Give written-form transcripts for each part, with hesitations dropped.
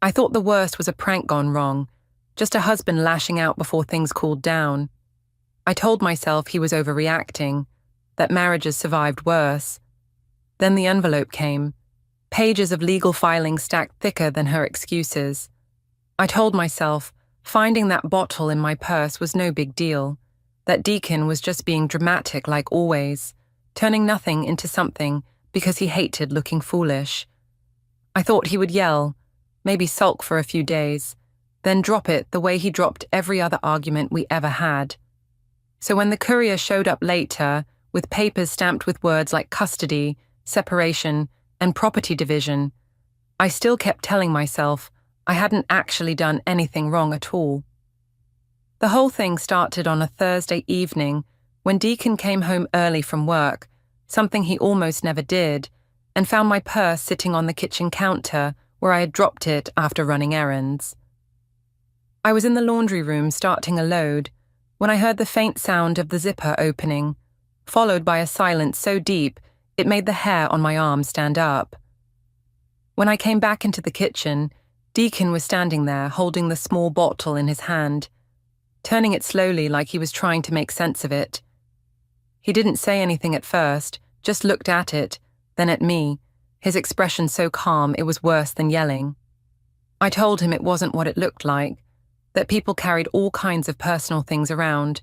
I thought the worst was a prank gone wrong, just a husband lashing out before things cooled down. I told myself he was overreacting, that marriages survived worse. Then the envelope came, pages of legal filing stacked thicker than her excuses. I told myself finding that bottle in my purse was no big deal, that Deacon was just being dramatic like always, turning nothing into something because he hated looking foolish. I thought he would yell, maybe sulk for a few days, then drop it the way he dropped every other argument we ever had. So when the courier showed up later, with papers stamped with words like custody, separation, and property division, I still kept telling myself I hadn't actually done anything wrong at all. The whole thing started on a Thursday evening when Deacon came home early from work, something he almost never did, and found my purse sitting on the kitchen counter where I had dropped it after running errands. I was in the laundry room starting a load when I heard the faint sound of the zipper opening, followed by a silence so deep it made the hair on my arm stand up. When I came back into the kitchen, Deacon was standing there holding the small bottle in his hand, turning it slowly like he was trying to make sense of it. He didn't say anything at first, just looked at it, then at me, his expression so calm it was worse than yelling. I told him it wasn't what it looked like, that people carried all kinds of personal things around,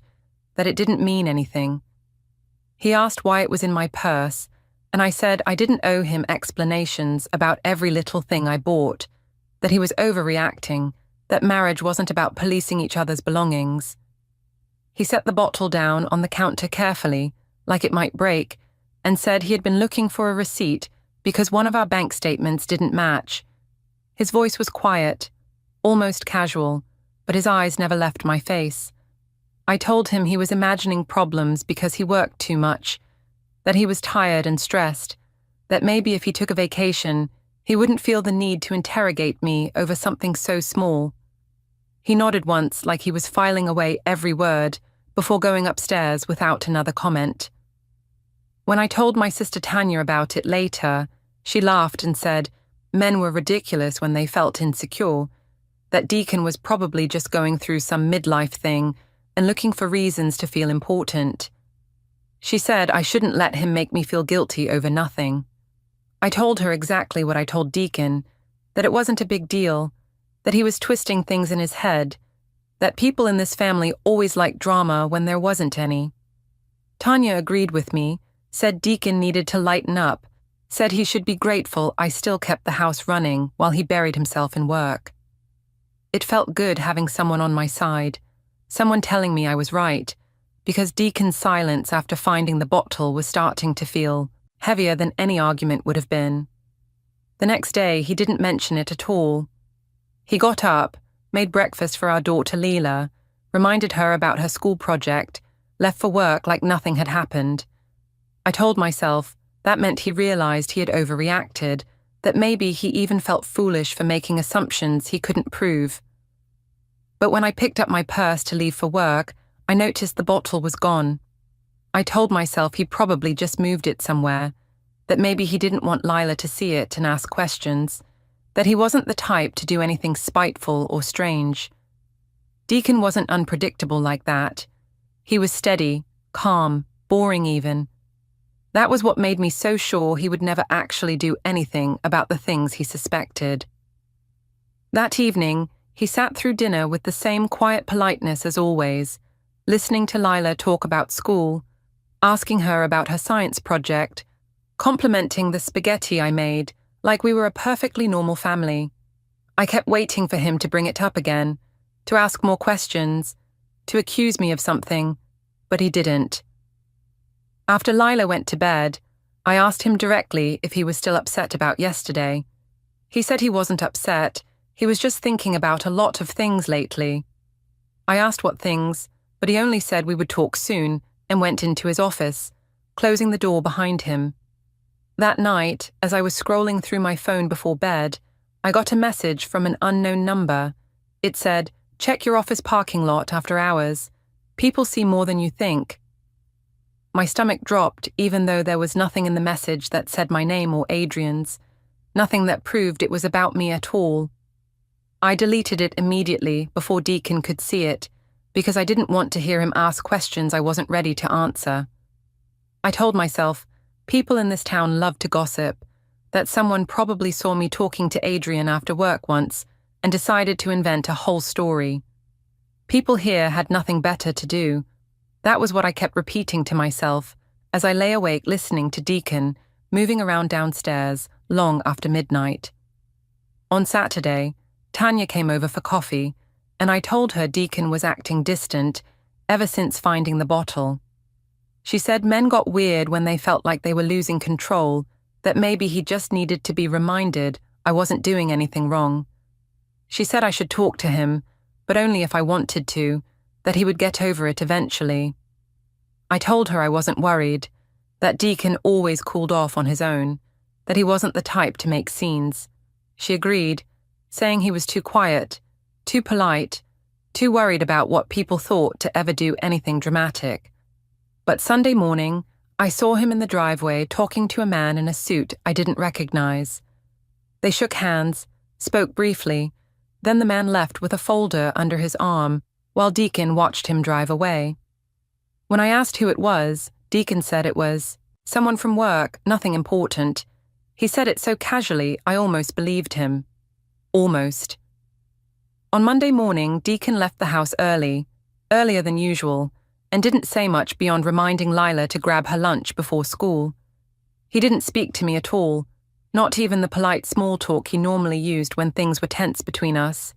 that it didn't mean anything. He asked why it was in my purse, and I said I didn't owe him explanations about every little thing I bought, that he was overreacting, that marriage wasn't about policing each other's belongings. He set the bottle down on the counter carefully, like it might break, and said he had been looking for a receipt because one of our bank statements didn't match. His voice was quiet, almost casual, but his eyes never left my face. I told him he was imagining problems because he worked too much, that he was tired and stressed, that maybe if he took a vacation, he wouldn't feel the need to interrogate me over something so small. He nodded once like he was filing away every word before going upstairs without another comment. When I told my sister Tanya about it later, she laughed and said men were ridiculous when they felt insecure, that Deacon was probably just going through some midlife thing and looking for reasons to feel important. She said I shouldn't let him make me feel guilty over nothing. I told her exactly what I told Deacon, that it wasn't a big deal, that he was twisting things in his head, that people in this family always liked drama when there wasn't any. Tanya agreed with me, said Deacon needed to lighten up, said he should be grateful I still kept the house running while he buried himself in work. It felt good having someone on my side, someone telling me I was right, because Deacon's silence after finding the bottle was starting to feel heavier than any argument would have been. The next day, he didn't mention it at all. He got up, made breakfast for our daughter Leela, reminded her about her school project, left for work like nothing had happened. I told myself that meant he realized he had overreacted, that maybe he even felt foolish for making assumptions he couldn't prove. But when I picked up my purse to leave for work, I noticed the bottle was gone. I told myself he probably just moved it somewhere, that maybe he didn't want Lila to see it and ask questions, that he wasn't the type to do anything spiteful or strange. Deacon wasn't unpredictable like that. He was steady, calm, boring even. That was what made me so sure he would never actually do anything about the things he suspected. That evening, he sat through dinner with the same quiet politeness as always, listening to Lila talk about school, asking her about her science project, complimenting the spaghetti I made like we were a perfectly normal family. I kept waiting for him to bring it up again, to ask more questions, to accuse me of something, but he didn't. After Lila went to bed, I asked him directly if he was still upset about yesterday. He said he wasn't upset, he was just thinking about a lot of things lately. I asked what things, but he only said we would talk soon and went into his office, closing the door behind him. That night, as I was scrolling through my phone before bed, I got a message from an unknown number. It said, "Check your office parking lot after hours. People see more than you think." My stomach dropped even though there was nothing in the message that said my name or Adrian's, nothing that proved it was about me at all. I deleted it immediately before Deacon could see it, because I didn't want to hear him ask questions I wasn't ready to answer. I told myself, people in this town love to gossip, that someone probably saw me talking to Adrian after work once and decided to invent a whole story. People here had nothing better to do. That was what I kept repeating to myself as I lay awake listening to Deacon moving around downstairs long after midnight. On Saturday, Tanya came over for coffee, and I told her Deacon was acting distant ever since finding the bottle. She said men got weird when they felt like they were losing control, that maybe he just needed to be reminded I wasn't doing anything wrong. She said I should talk to him, but only if I wanted to, that he would get over it eventually. I told her I wasn't worried, that Deacon always cooled off on his own, that he wasn't the type to make scenes. She agreed, saying he was too quiet, too polite, too worried about what people thought to ever do anything dramatic. But Sunday morning, I saw him in the driveway talking to a man in a suit I didn't recognize. They shook hands, spoke briefly, then the man left with a folder under his arm while Deacon watched him drive away. When I asked who it was, Deacon said it was someone from work, nothing important. He said it so casually I almost believed him. Almost. On Monday morning, Deacon left the house earlier than usual, and didn't say much beyond reminding Lila to grab her lunch before school. He didn't speak to me at all, not even the polite small talk he normally used when things were tense between us.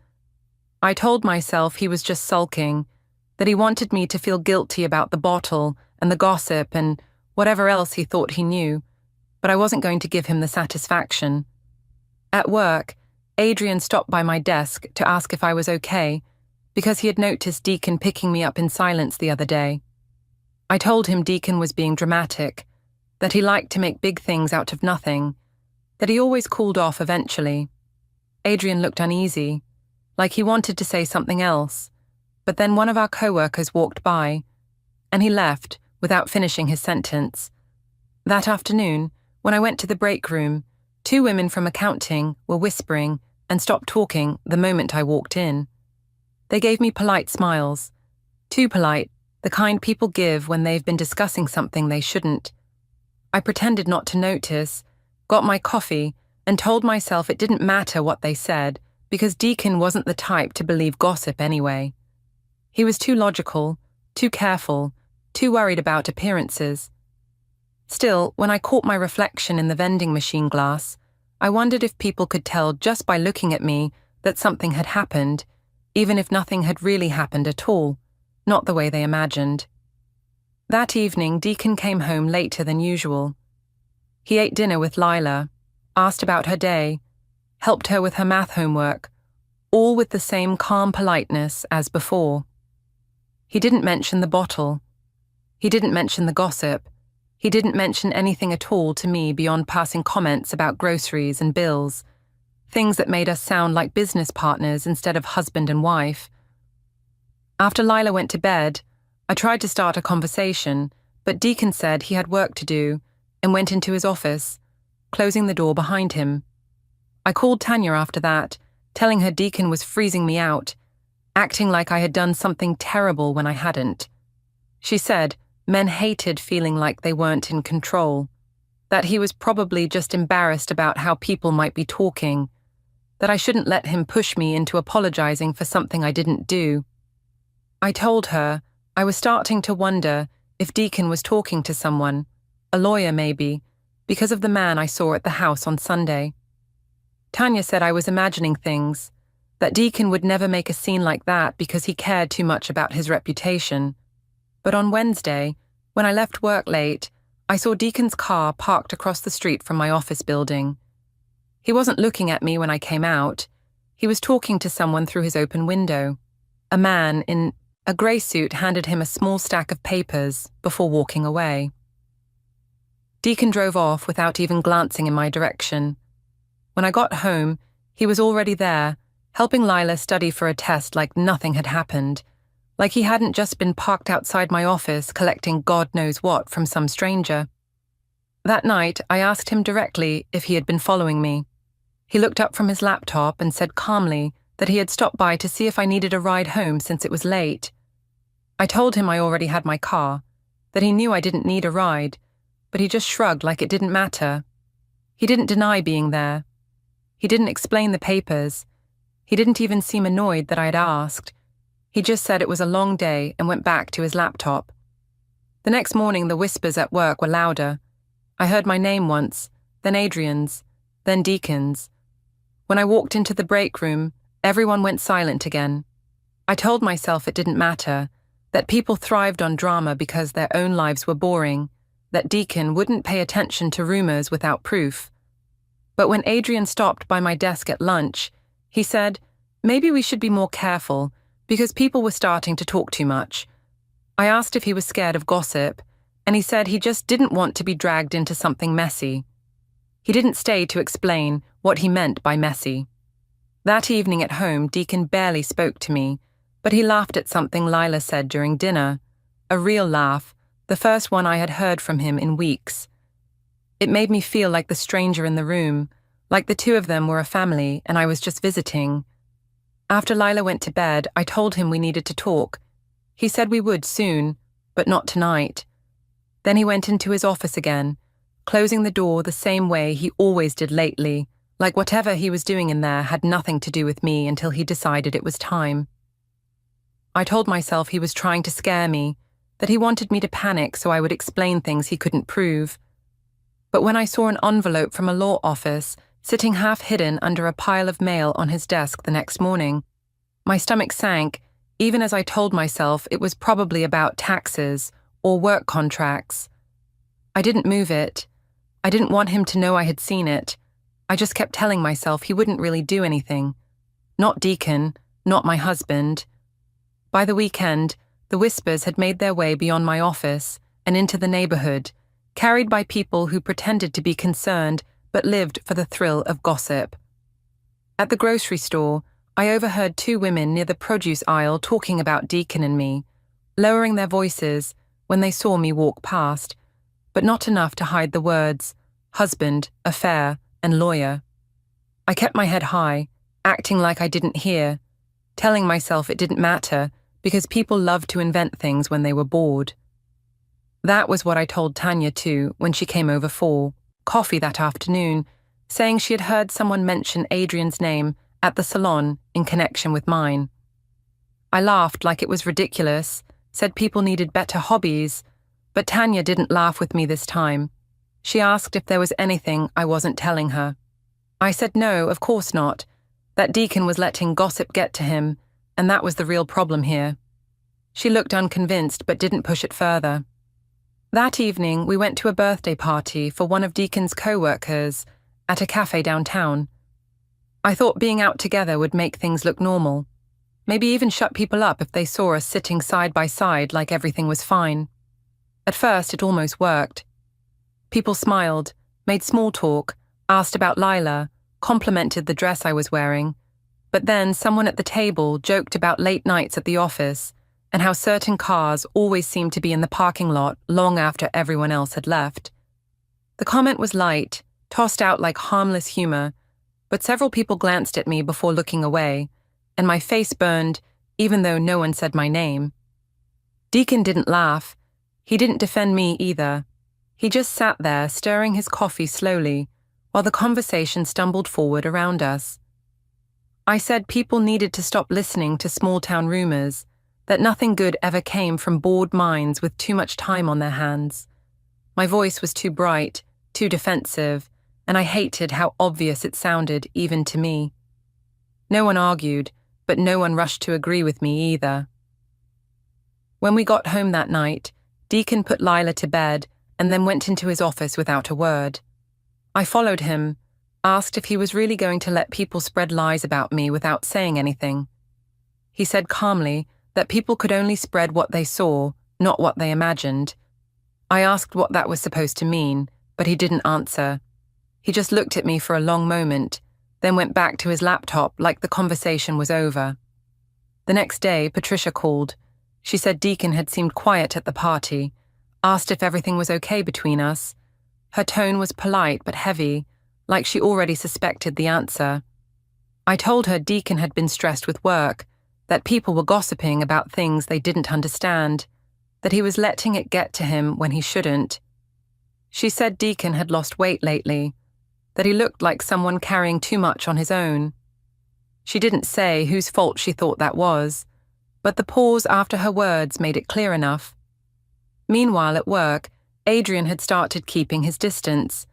I told myself he was just sulking, that he wanted me to feel guilty about the bottle and the gossip and whatever else he thought he knew, but I wasn't going to give him the satisfaction. At work, Adrian stopped by my desk to ask if I was okay, because he had noticed Deacon picking me up in silence the other day. I told him Deacon was being dramatic, that he liked to make big things out of nothing, that he always cooled off eventually. Adrian looked uneasy, like he wanted to say something else, but then one of our co-workers walked by, and he left without finishing his sentence. That afternoon, when I went to the break room, 2 women from accounting were whispering and stopped talking the moment I walked in. They gave me polite smiles. Too polite, the kind people give when they've been discussing something they shouldn't. I pretended not to notice, got my coffee, and told myself it didn't matter what they said, because Deacon wasn't the type to believe gossip anyway. He was too logical, too careful, too worried about appearances. Still, when I caught my reflection in the vending machine glass, I wondered if people could tell just by looking at me that something had happened, even if nothing had really happened at all, not the way they imagined. That evening, Deacon came home later than usual. He ate dinner with Lila, asked about her day, helped her with her math homework, all with the same calm politeness as before. He didn't mention the bottle. He didn't mention the gossip. He didn't mention anything at all to me beyond passing comments about groceries and bills, things that made us sound like business partners instead of husband and wife. After Lila went to bed, I tried to start a conversation, but Deacon said he had work to do and went into his office, closing the door behind him. I called Tanya after that, telling her Deacon was freezing me out, acting like I had done something terrible when I hadn't. She said men hated feeling like they weren't in control, that he was probably just embarrassed about how people might be talking, that I shouldn't let him push me into apologizing for something I didn't do. I told her I was starting to wonder if Deacon was talking to someone, a lawyer maybe, because of the man I saw at the house on Sunday. Tanya said I was imagining things, that Deacon would never make a scene like that because he cared too much about his reputation. But on Wednesday, when I left work late, I saw Deacon's car parked across the street from my office building. He wasn't looking at me when I came out. He was talking to someone through his open window. A man in a grey suit handed him a small stack of papers before walking away. Deacon drove off without even glancing in my direction. When I got home, he was already there, helping Lila study for a test like nothing had happened, like he hadn't just been parked outside my office collecting God knows what from some stranger. That night, I asked him directly if he had been following me. He looked up from his laptop and said calmly that he had stopped by to see if I needed a ride home since it was late. I told him I already had my car, that he knew I didn't need a ride, but he just shrugged like it didn't matter. He didn't deny being there. He didn't explain the papers. He didn't even seem annoyed that I had asked. He just said it was a long day and went back to his laptop. The next morning, the whispers at work were louder. I heard my name once, then Adrian's, then Deacon's. When I walked into the break room, everyone went silent again. I told myself it didn't matter, that people thrived on drama because their own lives were boring, that Deacon wouldn't pay attention to rumors without proof. But when Adrian stopped by my desk at lunch, he said, maybe we should be more careful because people were starting to talk too much. I asked if he was scared of gossip, and he said he just didn't want to be dragged into something messy. He didn't stay to explain what he meant by messy. That evening at home, Deacon barely spoke to me, but he laughed at something Lila said during dinner. A real laugh, the first one I had heard from him in weeks. It made me feel like the stranger in the room, like the two of them were a family and I was just visiting. After Lila went to bed, I told him we needed to talk. He said we would soon, but not tonight. Then he went into his office again, closing the door the same way he always did lately, like whatever he was doing in there had nothing to do with me until he decided it was time. I told myself he was trying to scare me, that he wanted me to panic so I would explain things he couldn't prove. But when I saw an envelope from a law office sitting half hidden under a pile of mail on his desk the next morning, my stomach sank, even as I told myself it was probably about taxes or work contracts. I didn't move it. I didn't want him to know I had seen it. I just kept telling myself he wouldn't really do anything. Not Deacon, not my husband. By the weekend, the whispers had made their way beyond my office and into the neighborhood, carried by people who pretended to be concerned but lived for the thrill of gossip. At the grocery store, I overheard two women near the produce aisle talking about Deacon and me, lowering their voices when they saw me walk past, but not enough to hide the words, husband, affair, and lawyer. I kept my head high, acting like I didn't hear, telling myself it didn't matter because people loved to invent things when they were bored. That was what I told Tanya too when she came over for coffee that afternoon, saying she had heard someone mention Adrian's name at the salon in connection with mine. I laughed like it was ridiculous, said people needed better hobbies, but Tanya didn't laugh with me this time. She asked if there was anything I wasn't telling her. I said no, of course not, that Deacon was letting gossip get to him, and that was the real problem here. She looked unconvinced but didn't push it further. That evening, we went to a birthday party for one of Deacon's co-workers at a cafe downtown. I thought being out together would make things look normal, maybe even shut people up if they saw us sitting side by side like everything was fine. At first, it almost worked. People smiled, made small talk, asked about Lila, complimented the dress I was wearing, but then someone at the table joked about late nights at the office and how certain cars always seemed to be in the parking lot long after everyone else had left. The comment was light, tossed out like harmless humor, but several people glanced at me before looking away, and my face burned even though no one said my name. Deacon didn't laugh. He didn't defend me either. He just sat there stirring his coffee slowly while the conversation stumbled forward around us. I said people needed to stop listening to small-town rumors, that nothing good ever came from bored minds with too much time on their hands. My voice was too bright, too defensive, and I hated how obvious it sounded even to me. No one argued, but no one rushed to agree with me either. When we got home that night, Deacon put Lila to bed and then went into his office without a word. I followed him, asked if he was really going to let people spread lies about me without saying anything. He said calmly that people could only spread what they saw, not what they imagined. I asked what that was supposed to mean, but he didn't answer. He just looked at me for a long moment, then went back to his laptop like the conversation was over. The next day, Patricia called. She said Deacon had seemed quiet at the party, asked if everything was okay between us. Her tone was polite but heavy, like she already suspected the answer. I told her Deacon had been stressed with work, that people were gossiping about things they didn't understand, that he was letting it get to him when he shouldn't. She said Deacon had lost weight lately, that he looked like someone carrying too much on his own. She didn't say whose fault she thought that was, but the pause after her words made it clear enough. Meanwhile, at work, Adrian had started keeping his distance.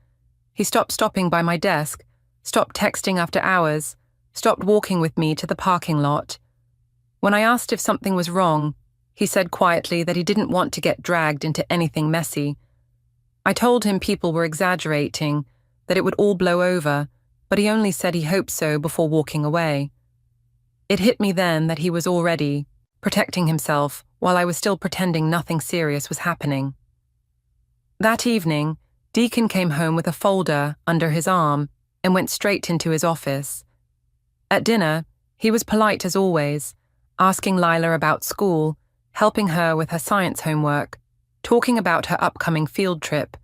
He stopped stopping by my desk, stopped texting after hours, stopped walking with me to the parking lot. When I asked if something was wrong, he said quietly that he didn't want to get dragged into anything messy. I told him people were exaggerating, that it would all blow over, but he only said he hoped so before walking away. It hit me then that he was already protecting himself while I was still pretending nothing serious was happening. That evening, Deacon came home with a folder under his arm and went straight into his office. At dinner, he was polite as always, asking Lila about school, helping her with her science homework, talking about her upcoming field trip.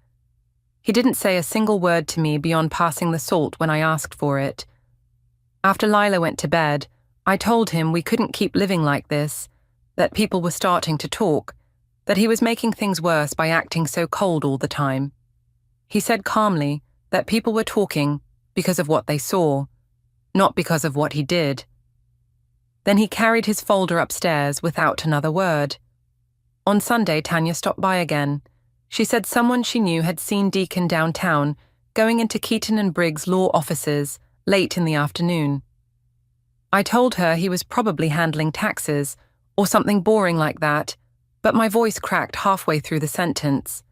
He didn't say a single word to me beyond passing the salt when I asked for it. After Lila went to bed, I told him we couldn't keep living like this, that people were starting to talk, that he was making things worse by acting so cold all the time. He said calmly that people were talking because of what they saw, not because of what he did. Then he carried his folder upstairs without another word. On Sunday, Tanya stopped by again. She said someone she knew had seen Deacon downtown, going into Keaton and Briggs' law offices late in the afternoon. I told her he was probably handling taxes, or something boring like that, but my voice cracked halfway through the sentence.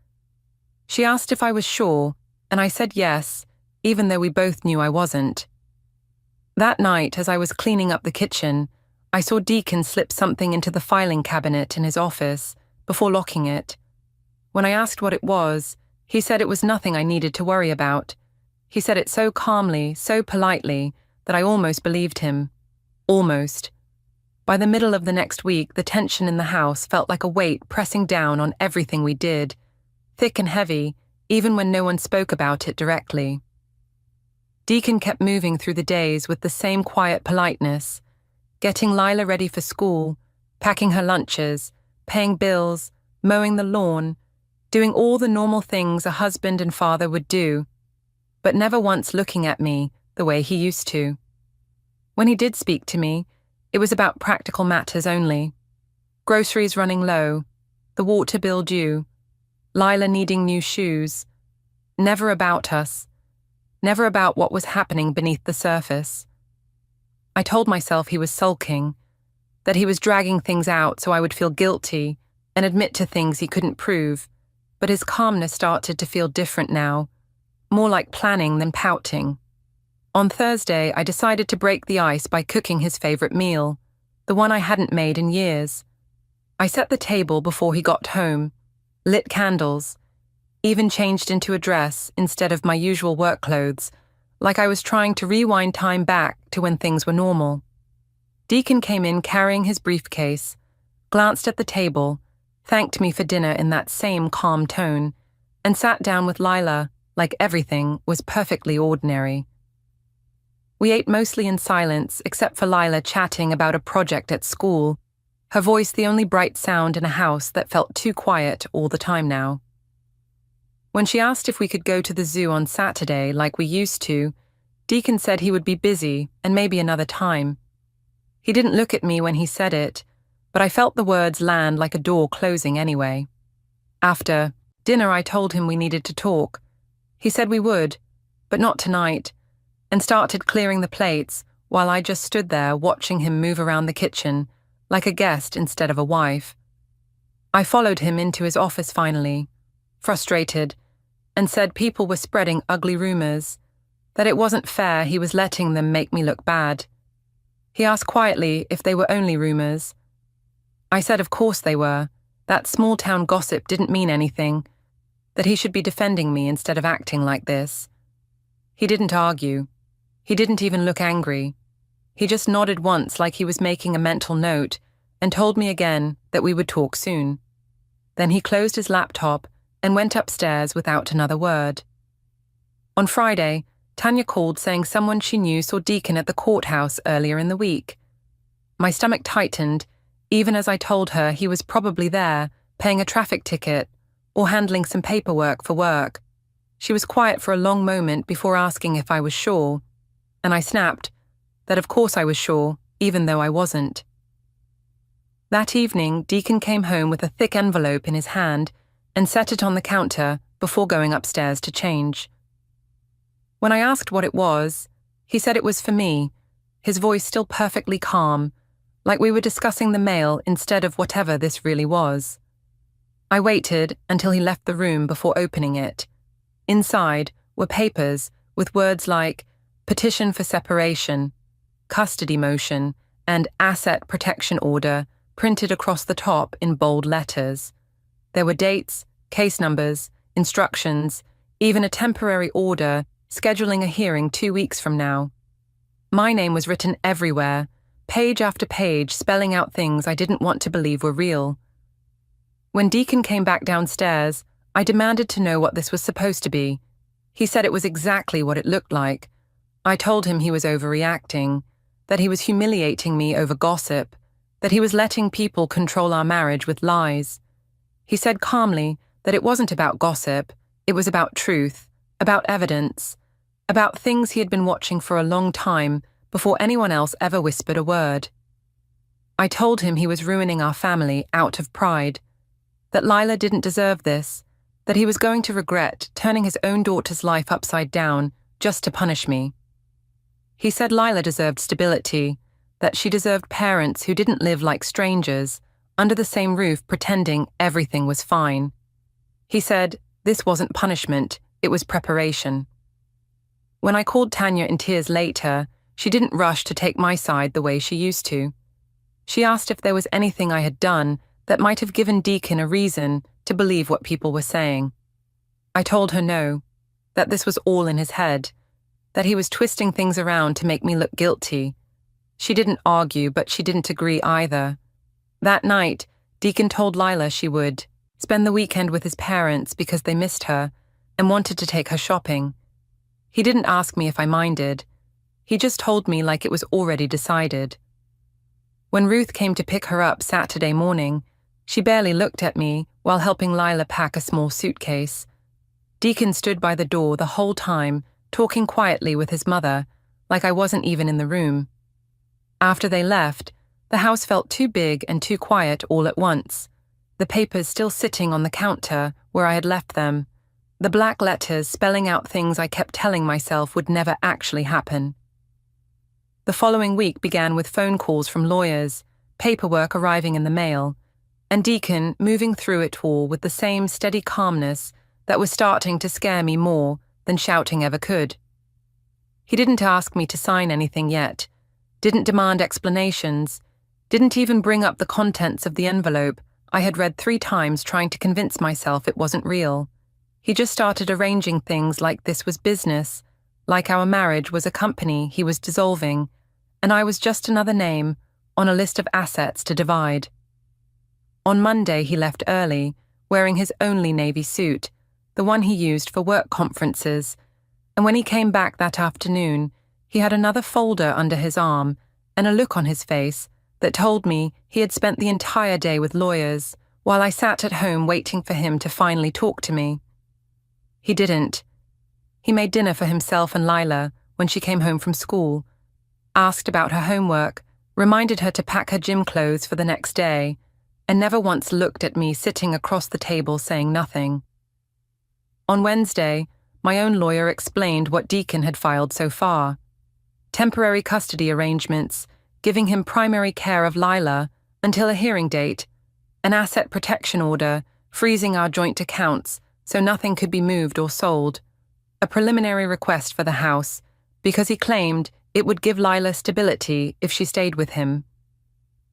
She asked if I was sure, and I said yes, even though we both knew I wasn't. That night, as I was cleaning up the kitchen, I saw Deacon slip something into the filing cabinet in his office before locking it. When I asked what it was, he said it was nothing I needed to worry about. He said it so calmly, so politely, that I almost believed him. Almost. By the middle of the next week, the tension in the house felt like a weight pressing down on everything we did, thick and heavy, even when no one spoke about it directly. Deacon kept moving through the days with the same quiet politeness, getting Lila ready for school, packing her lunches, paying bills, mowing the lawn, doing all the normal things a husband and father would do, but never once looking at me the way he used to. When he did speak to me, it was about practical matters only. Groceries running low, the water bill due, Lila needing new shoes. Never about us. Never about what was happening beneath the surface. I told myself he was sulking, that he was dragging things out so I would feel guilty and admit to things he couldn't prove, but his calmness started to feel different now, more like planning than pouting. On Thursday, I decided to break the ice by cooking his favorite meal, the one I hadn't made in years. I set the table before he got home, lit candles, even changed into a dress instead of my usual work clothes, like I was trying to rewind time back to when things were normal. Deacon came in carrying his briefcase, glanced at the table, thanked me for dinner in that same calm tone, and sat down with Lila like everything was perfectly ordinary. We ate mostly in silence, except for Lila chatting about a project at school, her voice the only bright sound in a house that felt too quiet all the time now. When she asked if we could go to the zoo on Saturday like we used to, Deacon said he would be busy and maybe another time. He didn't look at me when he said it, but I felt the words land like a door closing anyway. After dinner, I told him we needed to talk. He said we would, but not tonight, and started clearing the plates while I just stood there watching him move around the kitchen, like a guest instead of a wife. I followed him into his office finally, frustrated, and said people were spreading ugly rumors, that it wasn't fair he was letting them make me look bad. He asked quietly if they were only rumors. I said of course they were, that small-town gossip didn't mean anything, that he should be defending me instead of acting like this. He didn't argue. He didn't even look angry. He just nodded once like he was making a mental note and told me again that we would talk soon. Then he closed his laptop and went upstairs without another word. On Friday, Tanya called saying someone she knew saw Deacon at the courthouse earlier in the week. My stomach tightened, even as I told her he was probably there, paying a traffic ticket, or handling some paperwork for work. She was quiet for a long moment before asking if I was sure, and I snapped that of course I was sure, even though I wasn't. That evening, Deacon came home with a thick envelope in his hand and set it on the counter before going upstairs to change. When I asked what it was, he said it was for me, his voice still perfectly calm, like we were discussing the mail instead of whatever this really was. I waited until he left the room before opening it. Inside were papers with words like petition for separation, custody motion, and asset protection order printed across the top in bold letters. There were dates, case numbers, instructions, even a temporary order scheduling a hearing 2 weeks from now. My name was written everywhere, page after page, spelling out things I didn't want to believe were real. When Deacon came back downstairs, I demanded to know what this was supposed to be. He said it was exactly what it looked like. I told him he was overreacting, that he was humiliating me over gossip, that he was letting people control our marriage with lies. He said calmly that it wasn't about gossip, it was about truth, about evidence, about things he had been watching for a long time before anyone else ever whispered a word. I told him he was ruining our family out of pride, that Lila didn't deserve this, that he was going to regret turning his own daughter's life upside down just to punish me. He said Lila deserved stability, that she deserved parents who didn't live like strangers, under the same roof pretending everything was fine. He said this wasn't punishment, it was preparation. When I called Tanya in tears later, she didn't rush to take my side the way she used to. She asked if there was anything I had done that might have given Deacon a reason to believe what people were saying. I told her no, that this was all in his head, that he was twisting things around to make me look guilty. She didn't argue, but she didn't agree either. That night, Deacon told Lila she would spend the weekend with his parents because they missed her and wanted to take her shopping. He didn't ask me if I minded. He just told me like it was already decided. When Ruth came to pick her up Saturday morning, she barely looked at me while helping Lila pack a small suitcase. Deacon stood by the door the whole time, talking quietly with his mother, like I wasn't even in the room. After they left, the house felt too big and too quiet all at once, the papers still sitting on the counter where I had left them, the black letters spelling out things I kept telling myself would never actually happen. The following week began with phone calls from lawyers, paperwork arriving in the mail, and Deacon moving through it all with the same steady calmness that was starting to scare me more than shouting ever could. He didn't ask me to sign anything yet, didn't demand explanations, didn't even bring up the contents of the envelope I had read 3 times trying to convince myself it wasn't real. He just started arranging things like this was business, like our marriage was a company he was dissolving, and I was just another name on a list of assets to divide. On Monday he left early, wearing his only navy suit, the one he used for work conferences, and when he came back that afternoon, he had another folder under his arm and a look on his face that told me he had spent the entire day with lawyers while I sat at home waiting for him to finally talk to me. He didn't. He made dinner for himself and Lila when she came home from school, asked about her homework, reminded her to pack her gym clothes for the next day, and never once looked at me sitting across the table saying nothing. On Wednesday, my own lawyer explained what Deacon had filed so far. Temporary custody arrangements, giving him primary care of Lila until a hearing date, an asset protection order, freezing our joint accounts so nothing could be moved or sold, a preliminary request for the house, because he claimed it would give Lila stability if she stayed with him.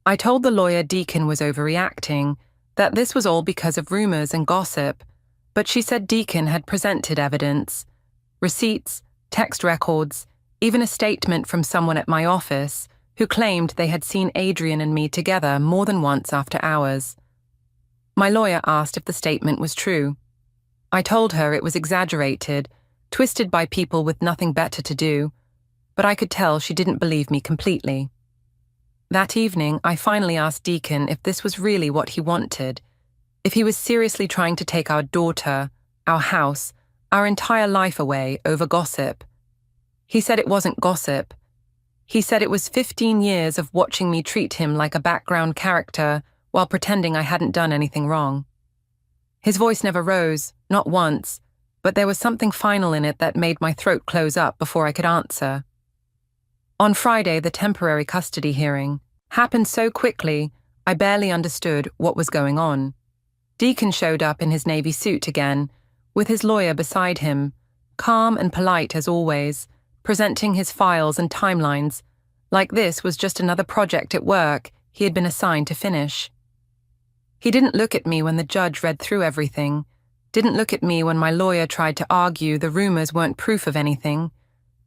I told the lawyer Deacon was overreacting, that this was all because of rumors and gossip, but she said Deacon had presented evidence, receipts, text records, even a statement from someone at my office who claimed they had seen Adrian and me together more than once after hours. My lawyer asked if the statement was true. I told her it was exaggerated, twisted by people with nothing better to do, but I could tell she didn't believe me completely. That evening, I finally asked Deacon if this was really what he wanted, if he was seriously trying to take our daughter, our house, our entire life away over gossip. He said it wasn't gossip. He said it was 15 years of watching me treat him like a background character while pretending I hadn't done anything wrong. His voice never rose, not once, but there was something final in it that made my throat close up before I could answer. On Friday, the temporary custody hearing happened so quickly, I barely understood what was going on. Deacon showed up in his navy suit again, with his lawyer beside him, calm and polite as always, presenting his files and timelines, like this was just another project at work he had been assigned to finish. He didn't look at me when the judge read through everything, didn't look at me when my lawyer tried to argue the rumors weren't proof of anything,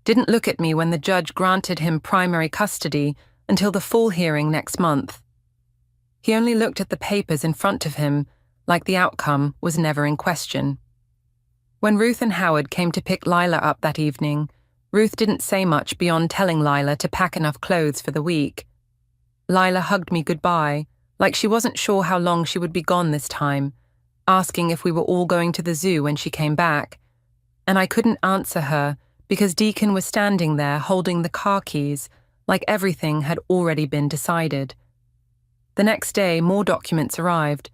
didn't look at me when the judge granted him primary custody until the full hearing next month. He only looked at the papers in front of him, like the outcome was never in question. When Ruth and Howard came to pick Lila up that evening, Ruth didn't say much beyond telling Lila to pack enough clothes for the week. Lila hugged me goodbye, like she wasn't sure how long she would be gone this time, asking if we were all going to the zoo when she came back. And I couldn't answer her because Deacon was standing there holding the car keys, like everything had already been decided. The next day, more documents arrived.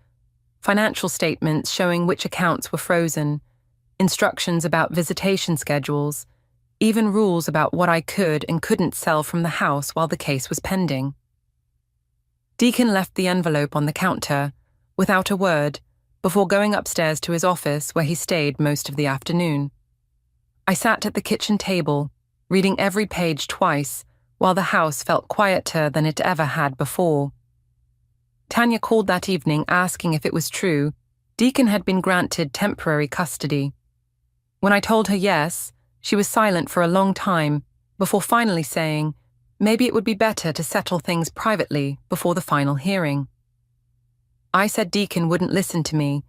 Financial statements showing which accounts were frozen, instructions about visitation schedules, even rules about what I could and couldn't sell from the house while the case was pending. Deacon left the envelope on the counter, without a word, before going upstairs to his office where he stayed most of the afternoon. I sat at the kitchen table, reading every page twice, while the house felt quieter than it ever had before. Tanya called that evening asking if it was true Deacon had been granted temporary custody. When I told her yes, she was silent for a long time before finally saying maybe it would be better to settle things privately before the final hearing. I said Deacon wouldn't listen to me,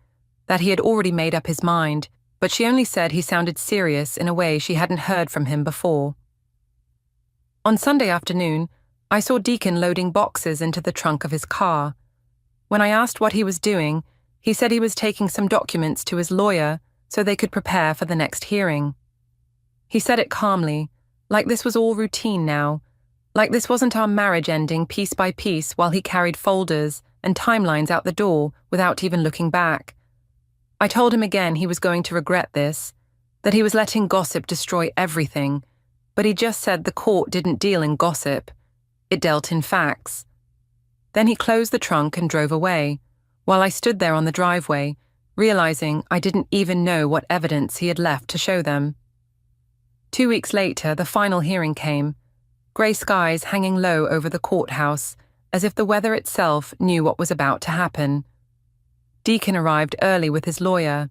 that he had already made up his mind, but she only said he sounded serious in a way she hadn't heard from him before. On Sunday afternoon, I saw Deacon loading boxes into the trunk of his car. When I asked what he was doing, he said he was taking some documents to his lawyer so they could prepare for the next hearing. He said it calmly, like this was all routine now, like this wasn't our marriage ending piece by piece while he carried folders and timelines out the door without even looking back. I told him again he was going to regret this, that he was letting gossip destroy everything, but he just said the court didn't deal in gossip. It dealt in facts. Then he closed the trunk and drove away, while I stood there on the driveway, realizing I didn't even know what evidence he had left to show them. 2 weeks later, the final hearing came, grey skies hanging low over the courthouse, as if the weather itself knew what was about to happen. Deacon arrived early with his lawyer,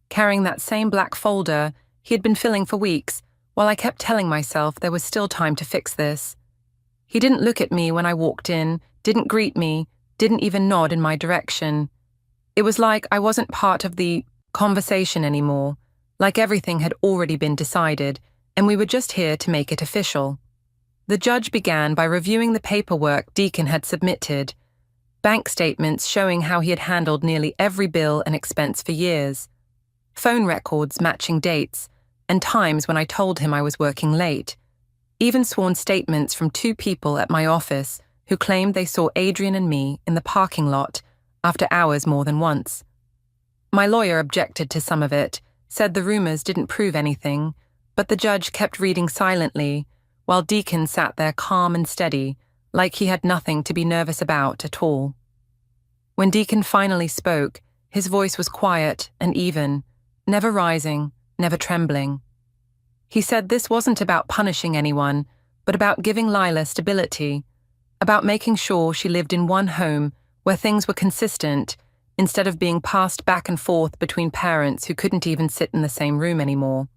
carrying that same black folder he had been filling for weeks, while I kept telling myself there was still time to fix this. He didn't look at me when I walked in, didn't greet me, didn't even nod in my direction. It was like I wasn't part of the conversation anymore, like everything had already been decided, and we were just here to make it official. The judge began by reviewing the paperwork Deacon had submitted, bank statements showing how he had handled nearly every bill and expense for years, phone records matching dates, and times when I told him I was working late, even sworn statements from 2 people at my office who claimed they saw Adrian and me in the parking lot after hours more than once. My lawyer objected to some of it, said the rumors didn't prove anything, but the judge kept reading silently, while Deacon sat there calm and steady, like he had nothing to be nervous about at all. When Deacon finally spoke, his voice was quiet and even, never rising, never trembling. He said this wasn't about punishing anyone, but about giving Lila stability, about making sure she lived in one home where things were consistent instead of being passed back and forth between parents who couldn't even sit in the same room anymore.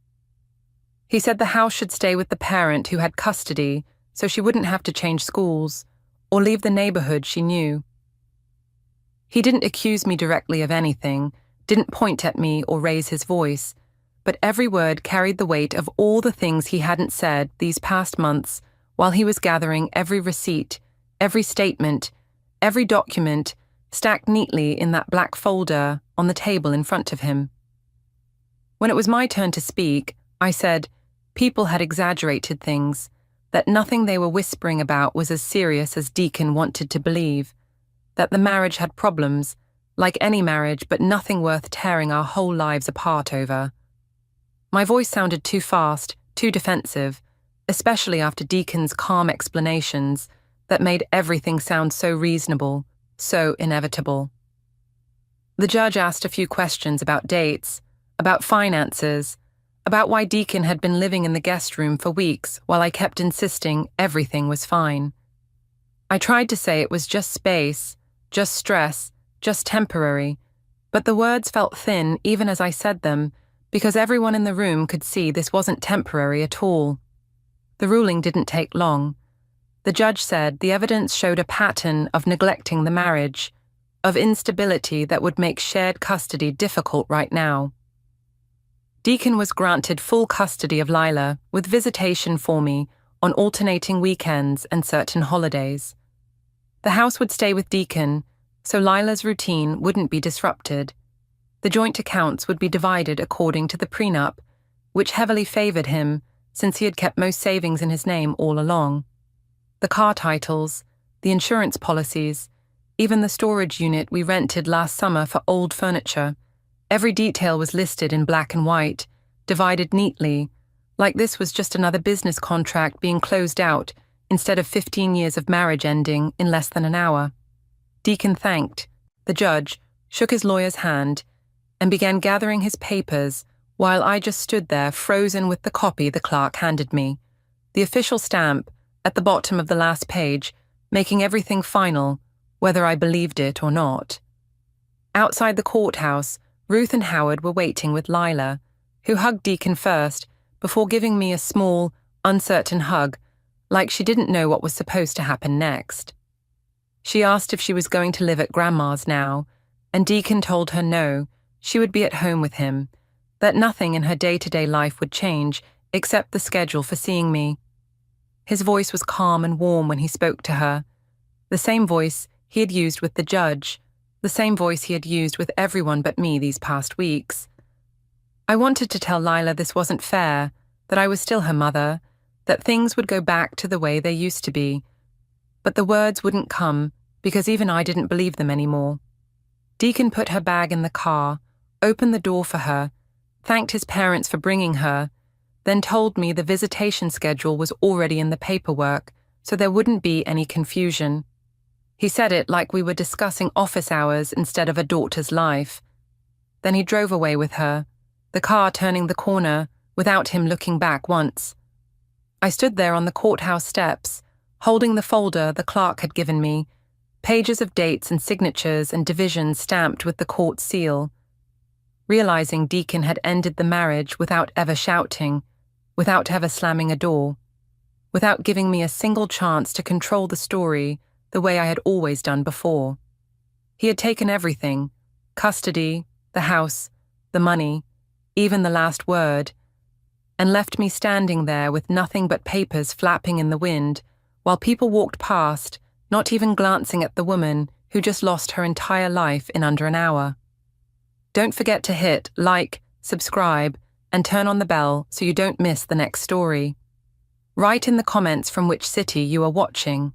He said the house should stay with the parent who had custody so she wouldn't have to change schools or leave the neighborhood she knew. He didn't accuse me directly of anything, didn't point at me or raise his voice, but every word carried the weight of all the things he hadn't said these past months while he was gathering every receipt, every statement, every document stacked neatly in that black folder on the table in front of him. When it was my turn to speak, I said people had exaggerated things, that nothing they were whispering about was as serious as Deacon wanted to believe, that the marriage had problems, like any marriage, but nothing worth tearing our whole lives apart over. My voice sounded too fast, too defensive, especially after Deacon's calm explanations that made everything sound so reasonable, so inevitable. The judge asked a few questions about dates, about finances, about why Deacon had been living in the guest room for weeks while I kept insisting everything was fine. I tried to say it was just space, just stress, just temporary, but the words felt thin even as I said them, because everyone in the room could see this wasn't temporary at all. The ruling didn't take long. The judge said the evidence showed a pattern of neglecting the marriage, of instability that would make shared custody difficult right now. Deacon was granted full custody of Lila with visitation for me on alternating weekends and certain holidays. The house would stay with Deacon, so Lila's routine wouldn't be disrupted. The joint accounts would be divided according to the prenup, which heavily favored him since he had kept most savings in his name all along. The car titles, the insurance policies, even the storage unit we rented last summer for old furniture, every detail was listed in black and white, divided neatly, like this was just another business contract being closed out instead of 15 years of marriage ending in less than an hour. Deacon thanked. The judge shook his lawyer's hand and began gathering his papers while I just stood there frozen with the copy the clerk handed me, the official stamp at the bottom of the last page, making everything final, whether I believed it or not. Outside the courthouse, Ruth and Howard were waiting with Lila, who hugged Deacon first before giving me a small, uncertain hug, like she didn't know what was supposed to happen next. She asked if she was going to live at Grandma's now, and Deacon told her no, she would be at home with him, that nothing in her day-to-day life would change except the schedule for seeing me. His voice was calm and warm when he spoke to her, the same voice he had used with the judge, the same voice he had used with everyone but me these past weeks. I wanted to tell Lila this wasn't fair, that I was still her mother, that things would go back to the way they used to be, but the words wouldn't come because even I didn't believe them anymore. Deacon put her bag in the car, opened the door for her, thanked his parents for bringing her, then told me the visitation schedule was already in the paperwork, so there wouldn't be any confusion. He said it like we were discussing office hours instead of a daughter's life. Then he drove away with her, the car turning the corner without him looking back once. I stood there on the courthouse steps, holding the folder the clerk had given me, pages of dates and signatures and divisions stamped with the court seal. Realizing Deacon had ended the marriage without ever shouting, without ever slamming a door, without giving me a single chance to control the story the way I had always done before. He had taken everything, custody, the house, the money, even the last word, and left me standing there with nothing but papers flapping in the wind while people walked past, not even glancing at the woman who just lost her entire life in under an hour. Don't forget to hit like, subscribe, and turn on the bell so you don't miss the next story. Write in the comments from which city you are watching.